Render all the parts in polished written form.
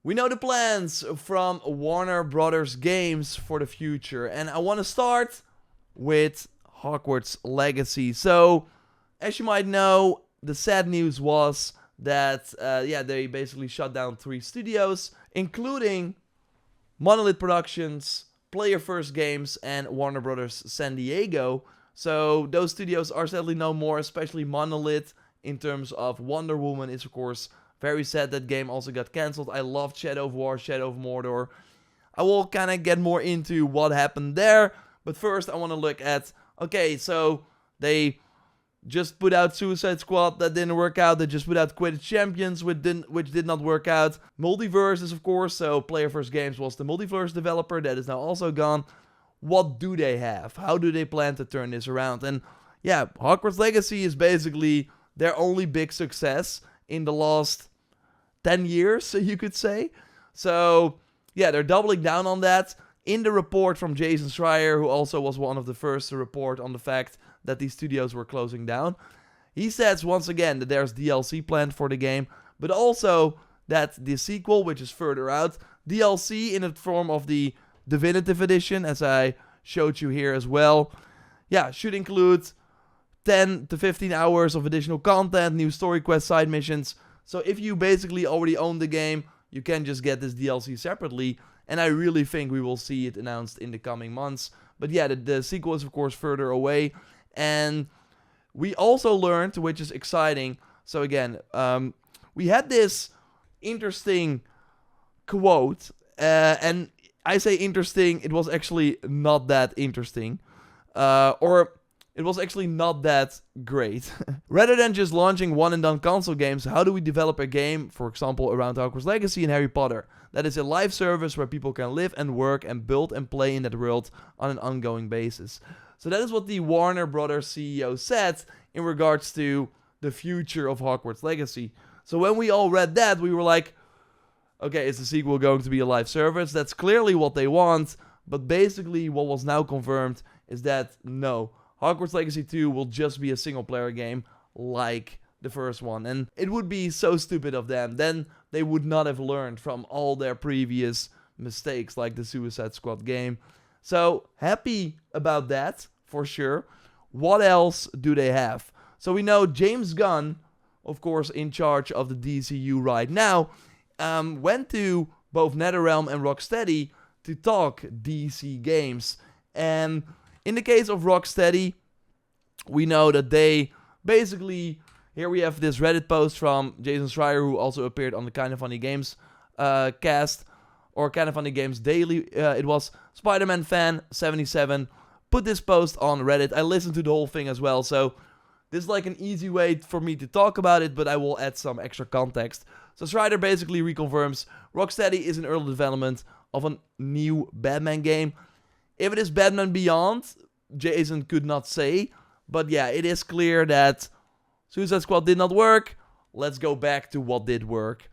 We know the plans from Warner Brothers Games for the future, and I want to start with Hogwarts Legacy. So, as you might know, the sad news was that, they basically shut down 3 studios, including Monolith Productions, Player First Games, and Warner Brothers San Diego. So, those studios are sadly no more, especially Monolith, in terms of Wonder Woman is, of course, very sad that game also got cancelled. I loved Shadow of War, Shadow of Mordor. I will kind of get more into what happened there. But first, I want to look at, okay, so they just put out Suicide Squad, that didn't work out. They just put out Quidditch Champions, which did not work out. Multiverses, of course, so Player First Games was the Multiverse developer. That is now also gone. What do they have? How do they plan to turn this around? And yeah, Hogwarts Legacy is basically their only big success in the last 10 years, so you could say. So, yeah, they're doubling down on that. In the report from Jason Schreier, who also was one of the first to report on the fact that these studios were closing down, he says once again that there's DLC planned for the game, but also that the sequel, which is further out, DLC in the form of the Definitive Edition, as I showed you here as well, should include 10 to 15 hours of additional content, new story quest, side missions. So if you basically already own the game, you can just get this DLC separately. And I really think we will see it announced in the coming months. But yeah, the sequel is of course further away. And we also learned, which is exciting. So again, we had this interesting quote. And I say interesting, it was actually not that interesting. It was actually not that great. Rather than just launching one-and-done console games, how do we develop a game, for example, around Hogwarts Legacy and Harry Potter? That is a live service where people can live and work and build and play in that world on an ongoing basis. So that is what the Warner Brothers CEO said in regards to the future of Hogwarts Legacy. So when we all read that, we were like, okay, is the sequel going to be a live service? That's clearly what they want, but basically what was now confirmed is that no, Hogwarts Legacy 2 will just be a single-player game like the first one. And it would be so stupid of them. Then they would not have learned from all their previous mistakes, like the Suicide Squad game. So, happy about that, for sure. What else do they have? So, we know James Gunn, of course, in charge of the DCU right now, went to both NetherRealm and Rocksteady to talk DC games. And in the case of Rocksteady, we know that they basically, here we have this Reddit post from Jason Schreier, who also appeared on the Kinda Funny Games cast, or Kinda Funny Games Daily. It was Spider-Man Fan 77 put this post on Reddit. I listened to the whole thing as well, so this is like an easy way for me to talk about it, but I will add some extra context. So Schreier basically reconfirms Rocksteady is in early development of a new Batman game. If it is Batman Beyond, Jason could not say. But yeah, it is clear that Suicide Squad did not work. Let's go back to what did work.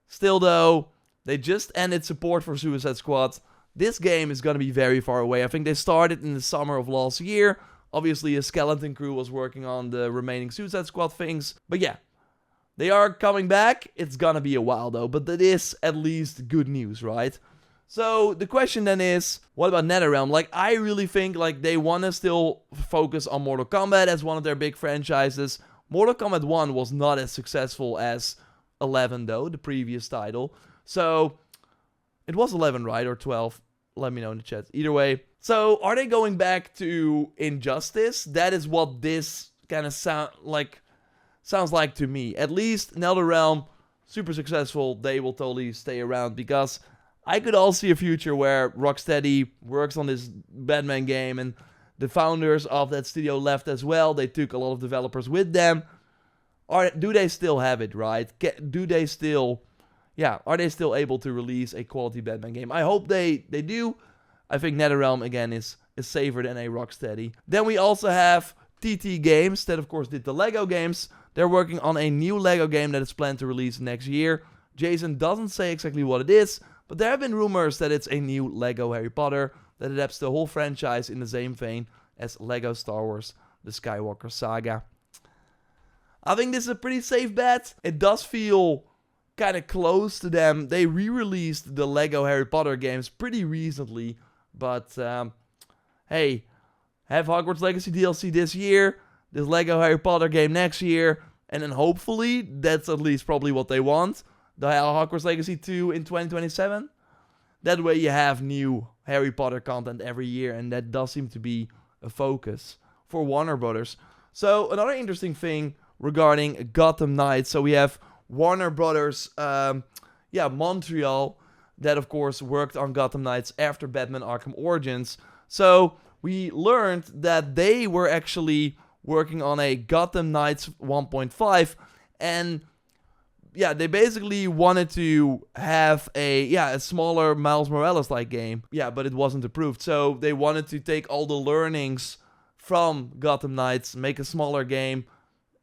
Still though, they just ended support for Suicide Squad. This game is going to be very far away. I think they started in the summer of last year. Obviously, a skeleton crew was working on the remaining Suicide Squad things. But yeah, they are coming back. It's going to be a while though. But that is at least good news, right? So, the question then is, what about NetherRealm? Like, I really think, like, they want to still focus on Mortal Kombat as one of their big franchises. Mortal Kombat 1 was not as successful as 11, though, the previous title. So, it was 11, right? Or 12? Let me know in the chat. Either way. So, are they going back to Injustice? That is what this kind of sounds like to me. At least, NetherRealm, super successful. They will totally stay around because I could also see a future where Rocksteady works on this Batman game and the founders of that studio left as well. They took a lot of developers with them. Do they still have it, right? Are they still able to release a quality Batman game? I hope they do. I think NetherRealm, again, is safer than a Rocksteady. Then we also have TT Games, that of course did the Lego games. They're working on a new Lego game that is planned to release next year. Jason doesn't say exactly what it is, but there have been rumors that it's a new Lego Harry Potter that adapts the whole franchise in the same vein as Lego Star Wars, the Skywalker Saga. I think this is a pretty safe bet. It does feel kind of close to them. They re-released the Lego Harry Potter games pretty recently, but hey, have Hogwarts Legacy DLC this year, this Lego Harry Potter game next year, and then hopefully, that's at least probably what they want, the Hogwarts Legacy 2 in 2027. That way you have new Harry Potter content every year, and that does seem to be a focus for Warner Brothers. So another interesting thing regarding Gotham Knights. So we have Warner Brothers, Montreal, that of course worked on Gotham Knights after Batman Arkham Origins. So we learned that they were actually working on a Gotham Knights 1.5, and yeah, they basically wanted to have a smaller Miles Morales-like game. Yeah, but it wasn't approved. So they wanted to take all the learnings from Gotham Knights, make a smaller game.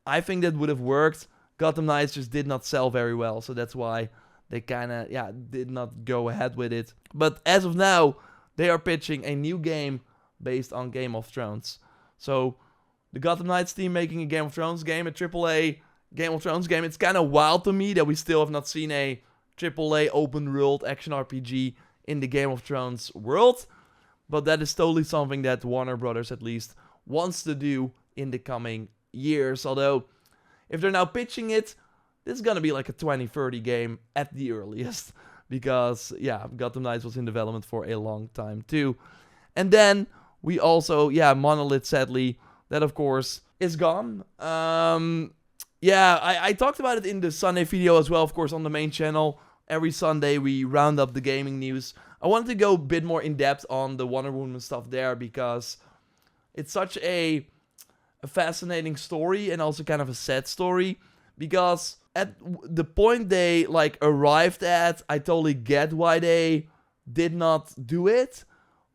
I think that would have worked. Gotham Knights just did not sell very well, so that's why they kind of, did not go ahead with it. But as of now, they are pitching a new game based on Game of Thrones. So the Gotham Knights team making a Game of Thrones game, a AAA Game of Thrones game. It's kind of wild to me that we still have not seen a AAA open world action RPG in the Game of Thrones world. But that is totally something that Warner Brothers at least wants to do in the coming years. Although, if they're now pitching it, this is going to be like a 2030 game at the earliest. Because, Gotham Knights was in development for a long time too. And then we also, Monolith, sadly, that of course is gone. I talked about it in the Sunday video as well, of course, on the main channel. Every Sunday we round up the gaming news. I wanted to go a bit more in depth on the Wonder Woman stuff there because it's such a fascinating story and also kind of a sad story. Because at the point they arrived at, I totally get why they did not do it.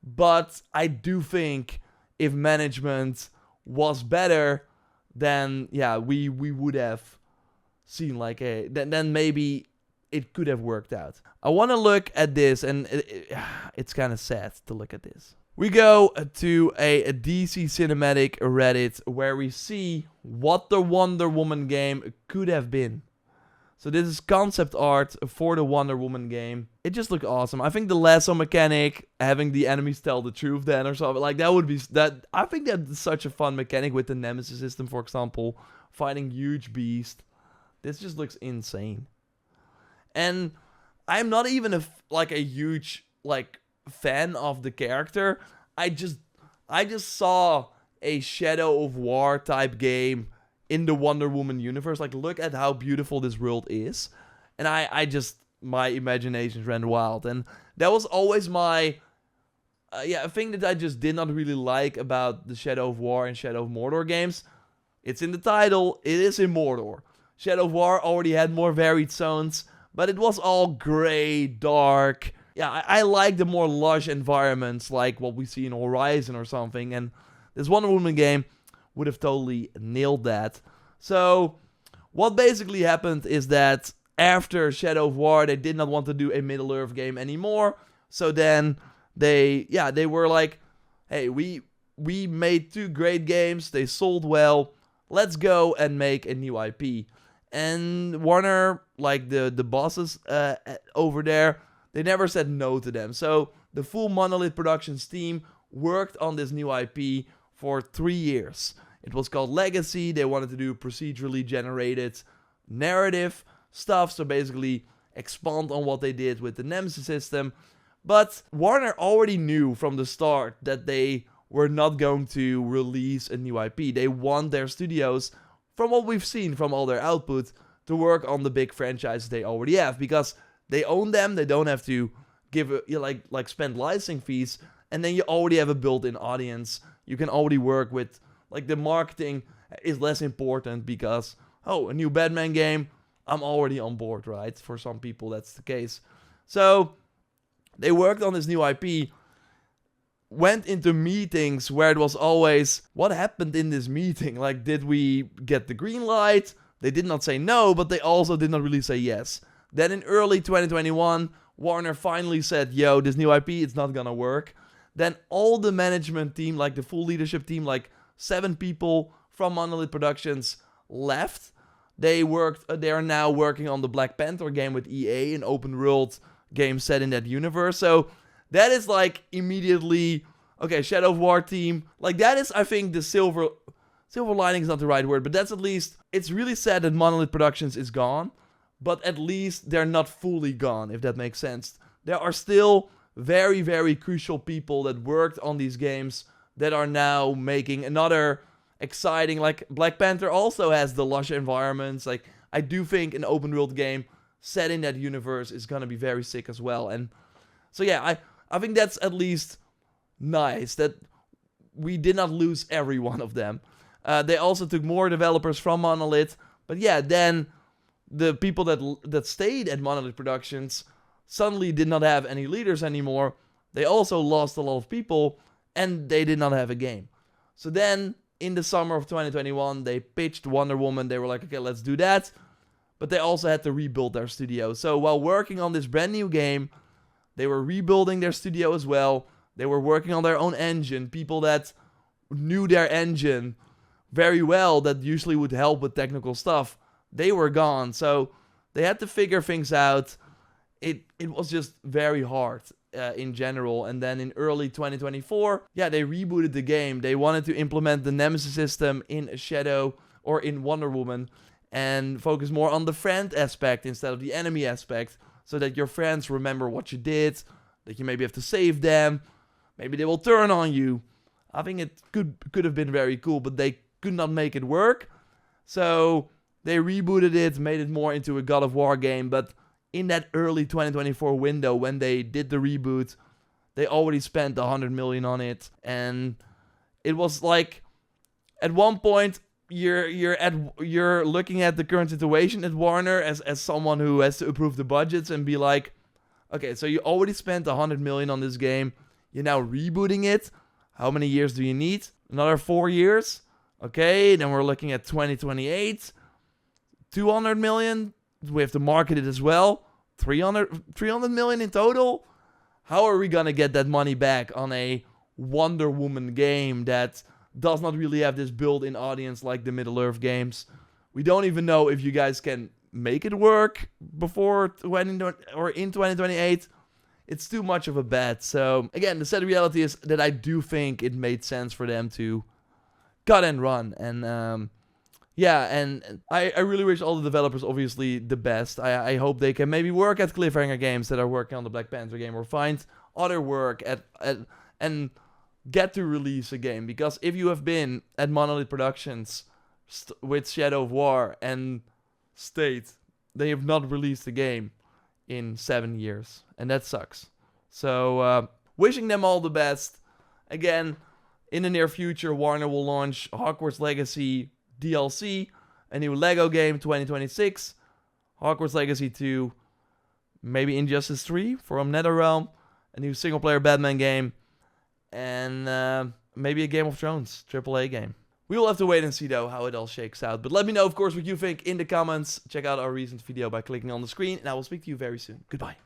But I do think if management was better, then we would have seen then maybe it could have worked out. I want to look at this, and it's kind of sad to look at this. We go to a DC Cinematic Reddit where we see what the Wonder Woman game could have been. So this is concept art for the Wonder Woman game. It just looked awesome. I think the lasso mechanic, having the enemies tell the truth then or something, that would be I think that's such a fun mechanic with the Nemesis system, for example, fighting huge beast. This just looks insane. And I'm not even a huge fan of the character. I just saw a Shadow of War type game in the Wonder Woman universe. Look at how beautiful this world is. And my imagination ran wild. And that was always my, a thing that I just did not really like about the Shadow of War and Shadow of Mordor games. It's in the title, it is in Mordor. Shadow of War already had more varied zones, but it was all gray, dark. I like the more lush environments like what we see in Horizon or something. And this Wonder Woman game would have totally nailed that. So, what basically happened is that after Shadow of War, they did not want to do a Middle-earth game anymore. So then they were like, hey, we made 2 great games, they sold well, let's go and make a new IP. And Warner, the bosses over there, they never said no to them. So the full Monolith Productions team worked on this new IP for 3 years. It was called Legacy. They wanted to do procedurally generated narrative stuff. So basically expand on what they did with the Nemesis system. But Warner already knew from the start that they were not going to release a new IP. They want their studios, from what we've seen from all their output, to work on the big franchises they already have. Because they own them. They don't have to give spend licensing fees. And then you already have a built-in audience. You can already work with, the marketing is less important because, a new Batman game, I'm already on board, right? For some people, that's the case. So, they worked on this new IP, went into meetings where it was always, what happened in this meeting? Did we get the green light? They did not say no, but they also did not really say yes. Then in early 2021, Warner finally said, yo, this new IP, it's not gonna work. Then all the management team, the full leadership team, 7 people from Monolith Productions left. They are now working on the Black Panther game with EA, an open world game set in that universe. So that is like immediately, okay, Shadow of War team. Like that is, I think, the silver lining is not the right word, but that's at least, it's really sad that Monolith Productions is gone, but at least they're not fully gone, if that makes sense. There are still very, very crucial people that worked on these games that are now making another exciting, like Black Panther also has the lush environments. Like I do think an open world game set in that universe is gonna be very sick as well. And so yeah, I think that's at least nice that we did not lose every one of them. They also took more developers from Monolith, but yeah, then the people that stayed at Monolith Productions suddenly did not have any leaders anymore. They also lost a lot of people, and they did not have a game. So then, in the summer of 2021, they pitched Wonder Woman. They were like, okay, let's do that. But they also had to rebuild their studio. So while working on this brand new game, they were rebuilding their studio as well. They were working on their own engine. People that knew their engine very well, that usually would help with technical stuff, they were gone. So they had to figure things out. It was just very hard in general. And then in early 2024, yeah, they rebooted the game. They wanted to implement the Nemesis system in Shadow or in Wonder Woman and focus more on the friend aspect instead of the enemy aspect, so that your friends remember what you did, that you maybe have to save them, maybe they will turn on you. I think it could have been very cool, but they could not make it work. So they rebooted it, made it more into a God of War game, but in that early 2024 window when they did the reboot, they already spent 100 million on it. And it was like, at one point, you're looking at the current situation at Warner as someone who has to approve the budgets and be like, okay, so you already spent 100 million on this game. You're now rebooting it. How many years do you need? Another 4 years? Okay, then we're looking at 2028. 200 million. We have to market it as well. 300 million in total. How are we gonna get that money back on a Wonder Woman game that does not really have this built-in audience like the Middle-earth games? We don't even know if you guys can make it work before 20 or in 2028. It's too much of a bet. So again, the sad reality is that I do think it made sense for them to cut and run. And yeah, and I really wish all the developers obviously the best. I hope they can maybe work at Cliffhanger Games that are working on the Black Panther game, or find other work and get to release a game. Because if you have been at Monolith Productions with Shadow of War and stayed, they have not released a game in 7 years, and that sucks. So wishing them all the best. Again, in the near future, Warner will launch Hogwarts Legacy DLC, a new Lego game 2026, Hogwarts Legacy 2, maybe Injustice 3 from NetherRealm, a new single-player Batman game, and maybe a Game of Thrones AAA game. We will have to wait and see though how it all shakes out. But let me know, of course, what you think in the comments. Check out our recent video by clicking on the screen, and I will speak to you very soon. Goodbye.